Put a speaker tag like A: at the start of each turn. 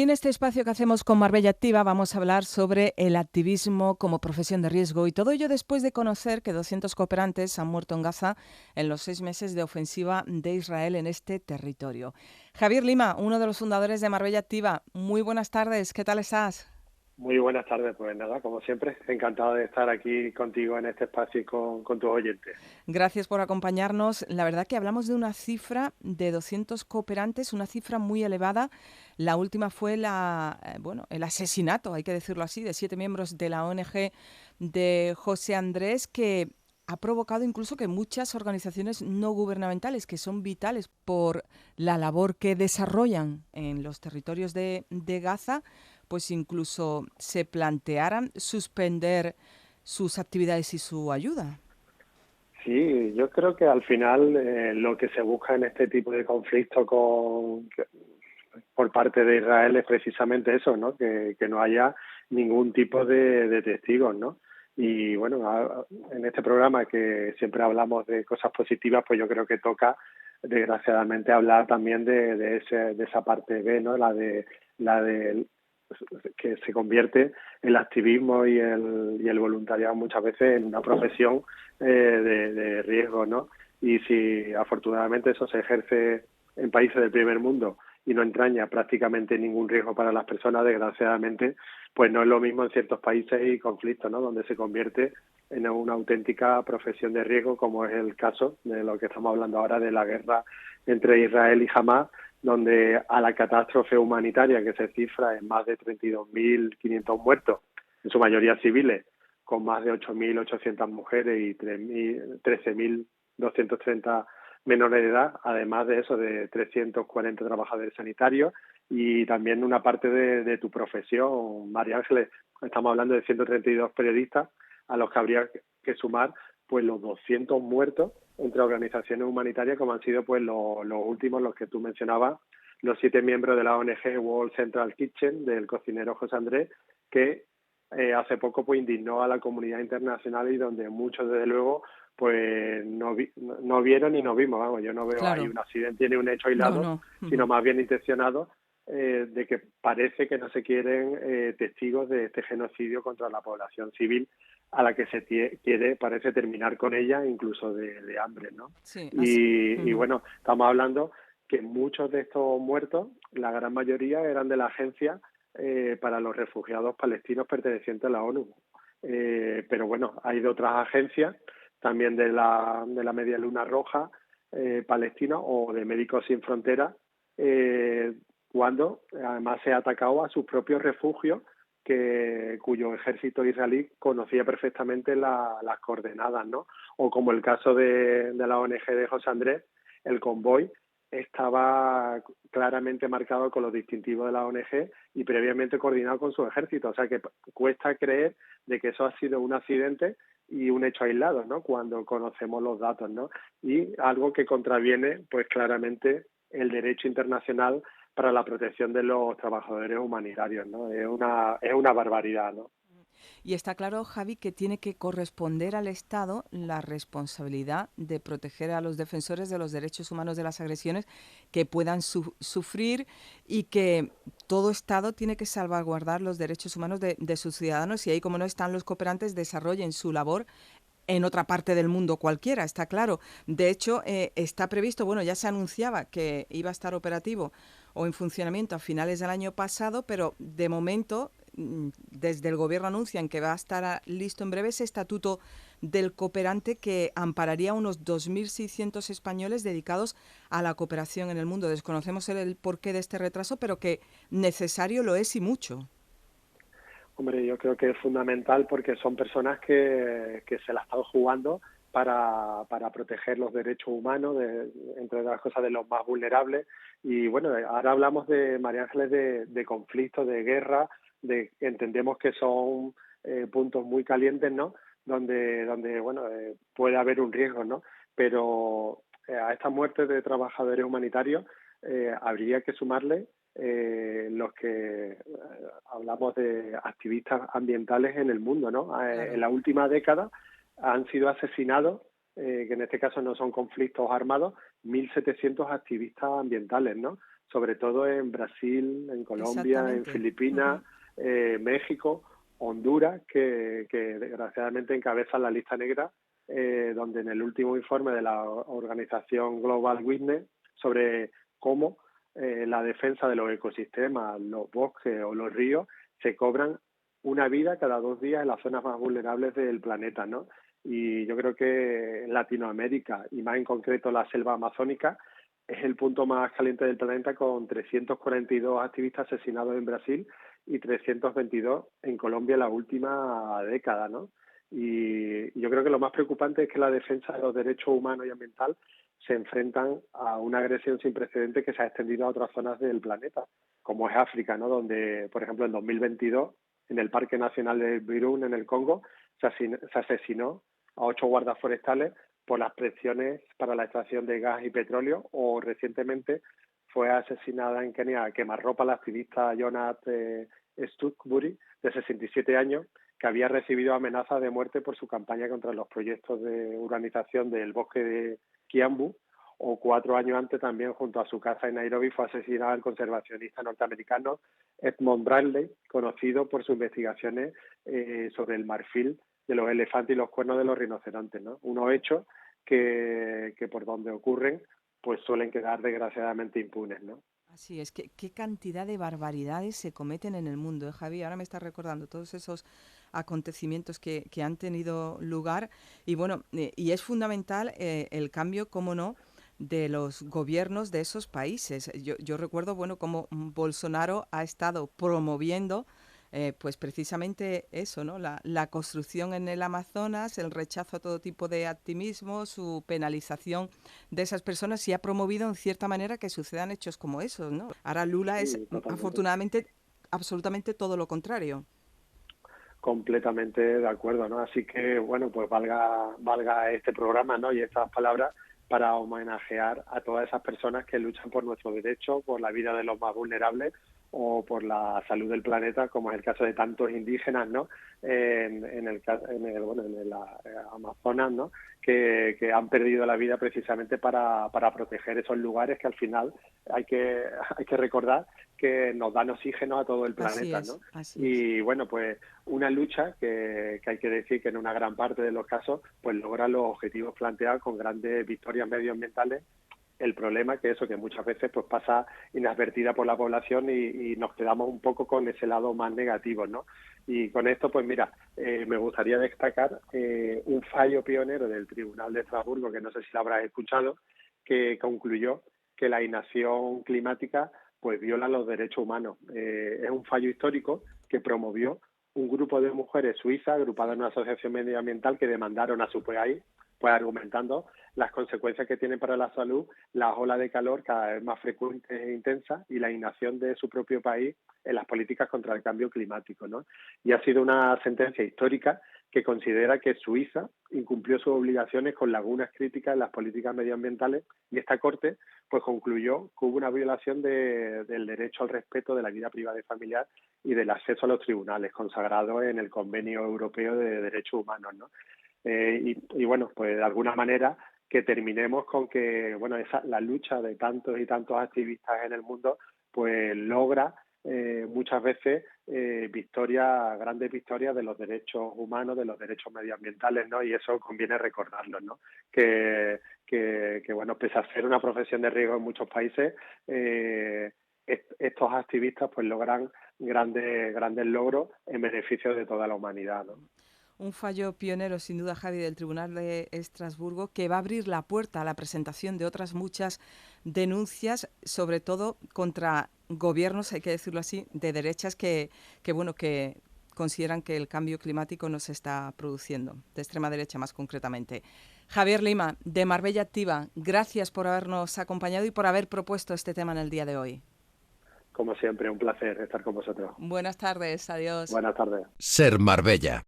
A: Hoy en este espacio que hacemos con Marbella Activa vamos a hablar sobre el activismo como profesión de riesgo y todo ello después de conocer que 200 cooperantes han muerto en Gaza en los 6 meses de ofensiva de Israel en este territorio. Javier Lima, uno de los fundadores de Marbella Activa, muy buenas tardes, ¿qué tal estás?
B: Muy buenas tardes, pues nada, como siempre, encantado de estar aquí contigo en este espacio y con tus oyentes.
A: Gracias por acompañarnos. La verdad que hablamos de una cifra de 200 cooperantes, una cifra muy elevada. La última fue el asesinato, hay que decirlo así, de 7 miembros de la ONG de José Andrés, que ha provocado incluso que muchas organizaciones no gubernamentales, que son vitales por la labor que desarrollan en los territorios de Gaza, pues incluso se plantearan suspender sus actividades y su ayuda.
B: Sí, yo creo que al final lo que se busca en este tipo de conflicto por parte de Israel es precisamente eso, ¿no? Que no haya ningún tipo de testigos, ¿no? Y bueno, en este programa que siempre hablamos de cosas positivas, pues yo creo que toca, desgraciadamente, hablar también de esa parte B, ¿no? La de que se convierte el activismo y el voluntariado muchas veces en una profesión de riesgo, ¿no? Y si afortunadamente eso se ejerce en países del primer mundo y no entraña prácticamente ningún riesgo para las personas, desgraciadamente, pues no es lo mismo en ciertos países y conflictos, ¿no? Donde se convierte en una auténtica profesión de riesgo, como es el caso de lo que estamos hablando ahora de la guerra entre Israel y Hamás, donde a la catástrofe humanitaria que se cifra en más de 32.500 muertos, en su mayoría civiles, con más de 8.800 mujeres y 13.230 menores de edad, además de eso, de 340 trabajadores sanitarios y también una parte de tu profesión, María Ángeles. Estamos hablando de 132 periodistas a los que habría que sumar pues los 200 muertos entre organizaciones humanitarias, como han sido pues los últimos, los que tú mencionabas, los 7 miembros de la ONG World Central Kitchen, del cocinero José Andrés, que hace poco pues indignó a la comunidad internacional y donde muchos desde luego pues no vieron y no vimos, vamos, yo no veo ahí
A: Claro,
B: un accidente ni un hecho
A: no,
B: aislado,
A: no.
B: sino más bien intencionado, de que parece que no se quieren testigos de este genocidio contra la población civil a la que se quiere, parece, terminar con ella, incluso de hambre, ¿no?
A: Sí, así.
B: Y bueno, estamos hablando que muchos de estos muertos, la gran mayoría, eran de la Agencia para los Refugiados Palestinos perteneciente a la ONU. Pero bueno, hay de otras agencias, también de la Media Luna Roja Palestina o de Médicos Sin Fronteras, cuando además se ha atacado a sus propios refugios, cuyo ejército israelí conocía perfectamente las coordenadas, ¿no? O como el caso de la ONG de José Andrés, el convoy estaba claramente marcado con los distintivos de la ONG y previamente coordinado con su ejército. O sea que cuesta creer de que eso ha sido un accidente y un hecho aislado, ¿no? Cuando conocemos los datos, ¿no? Y algo que contraviene, pues claramente, el derecho internacional para la protección de los trabajadores humanitarios, ¿no? Es una barbaridad, ¿no?
A: Y está claro, Javi, que tiene que corresponder al Estado la responsabilidad de proteger a los defensores de los derechos humanos de las agresiones que puedan sufrir y que todo Estado tiene que salvaguardar los derechos humanos de sus ciudadanos y ahí, como no están los cooperantes, desarrollen su labor en otra parte del mundo cualquiera, está claro. De hecho, está previsto, bueno, ya se anunciaba que iba a estar operativo o en funcionamiento a finales del año pasado, pero de momento, desde el gobierno anuncian que va a estar listo en breve ese estatuto del cooperante que ampararía a unos 2.600 españoles dedicados a la cooperación en el mundo. Desconocemos el porqué de este retraso, pero que necesario lo es y mucho.
B: Hombre, yo creo que es fundamental porque son personas que se la están jugando para proteger los derechos humanos, entre otras cosas, de los más vulnerables. Y bueno, ahora hablamos de, María Ángeles, de conflictos, de guerra, entendemos que son puntos muy calientes, ¿no? Donde bueno, puede haber un riesgo, ¿no? Pero a estas muertes de trabajadores humanitarios habría que sumarle los que hablamos de activistas ambientales en el mundo, ¿no? En
A: Claro.
B: la última década han sido asesinados, que en este caso no son conflictos armados, 1.700 activistas ambientales, ¿no? sobre todo en Brasil, en Colombia, en
A: Exactamente.
B: Filipinas, México, Honduras, que desgraciadamente encabezan la lista negra, donde en el último informe de la organización Global Witness sobre cómo la defensa de los ecosistemas, los bosques o los ríos se cobran una vida cada 2 días en las zonas más vulnerables del planeta, ¿no? Y yo creo que en Latinoamérica, y más en concreto la selva amazónica, es el punto más caliente del planeta, con 342 activistas asesinados en Brasil y 322 en Colombia en la última década, ¿no? Y yo creo que lo más preocupante es que la defensa de los derechos humanos y ambiental se enfrentan a una agresión sin precedentes que se ha extendido a otras zonas del planeta, como es África, ¿no? Donde, por ejemplo, en 2022, en el Parque Nacional de Virún, en el Congo, se asesinó a 8 guardas forestales por las presiones para la extracción de gas y petróleo, o recientemente fue asesinada en Kenia a quemarropa la activista Jonathan Stuchbury, de 67 años, que había recibido amenazas de muerte por su campaña contra los proyectos de urbanización del bosque de Kiambu. O 4 años antes, también junto a su casa en Nairobi, fue asesinado el conservacionista norteamericano Edmund Bradley, conocido por sus investigaciones sobre el marfil de los elefantes y los cuernos de los rinocerontes, ¿no? Unos hechos que por donde ocurren pues suelen quedar desgraciadamente impunes, ¿no?
A: Así es, que qué cantidad de barbaridades se cometen en el mundo, Javi. Ahora me estás recordando todos esos acontecimientos que han tenido lugar y bueno, y es fundamental el cambio, cómo no, de los gobiernos de esos países. Yo recuerdo, bueno, cómo Bolsonaro ha estado promoviendo pues precisamente eso, ¿no? La construcción en el Amazonas, el rechazo a todo tipo de activismo, su penalización de esas personas, y ha promovido en cierta manera que sucedan hechos como esos, ¿no? Ahora Lula es
B: Sí, totalmente.
A: afortunadamente absolutamente todo lo contrario.
B: Completamente de acuerdo, ¿no? Así que, bueno, pues valga este programa, ¿no? Y estas palabras para homenajear a todas esas personas que luchan por nuestros derechos, por la vida de los más vulnerables o por la salud del planeta, como es el caso de tantos indígenas, ¿no? En el Amazonas, ¿no? Que han perdido la vida precisamente para proteger esos lugares que al final hay que recordar que nos dan oxígeno a todo el
A: Así
B: planeta,
A: es,
B: ¿no?
A: así es.
B: Y bueno, pues una lucha que hay que decir que en una gran parte de los casos pues logra los objetivos planteados con grandes victorias medioambientales. El problema es que eso, que muchas veces pues pasa inadvertida por la población y nos quedamos un poco con ese lado más negativo, ¿no? Y con esto, pues mira, me gustaría destacar un fallo pionero del Tribunal de Estrasburgo, que no sé si lo habrás escuchado, que concluyó que la inacción climática pues viola los derechos humanos. Es un fallo histórico que promovió un grupo de mujeres suizas agrupadas en una asociación medioambiental, que demandaron a su país, pues argumentando las consecuencias que tienen para la salud las olas de calor cada vez más frecuentes e intensas y la inacción de su propio país en las políticas contra el cambio climático, ¿no? Y ha sido una sentencia histórica que considera que Suiza incumplió sus obligaciones con lagunas críticas en las políticas medioambientales, y esta Corte pues concluyó que hubo una violación del derecho al respeto de la vida privada y familiar y del acceso a los tribunales, consagrado en el Convenio Europeo de Derechos Humanos, ¿no? Y bueno, pues de alguna manera que terminemos con que, bueno, la lucha de tantos y tantos activistas en el mundo pues logra muchas veces grandes victorias de los derechos humanos, de los derechos medioambientales, ¿no? Y eso conviene recordarlo, ¿no? Que bueno, pese a ser una profesión de riesgo en muchos países, estos activistas pues logran grandes logros en beneficio de toda la humanidad, ¿no?
A: Un fallo pionero, sin duda, Javi, del Tribunal de Estrasburgo, que va a abrir la puerta a la presentación de otras muchas denuncias, sobre todo contra gobiernos, hay que decirlo así, de derechas que consideran que el cambio climático no se está produciendo, de extrema derecha más concretamente. Javier Lima, de Marbella Activa, gracias por habernos acompañado y por haber propuesto este tema en el día de hoy.
B: Como siempre, un placer estar con vosotros.
A: Buenas tardes, adiós.
B: Buenas tardes.
C: Ser Marbella.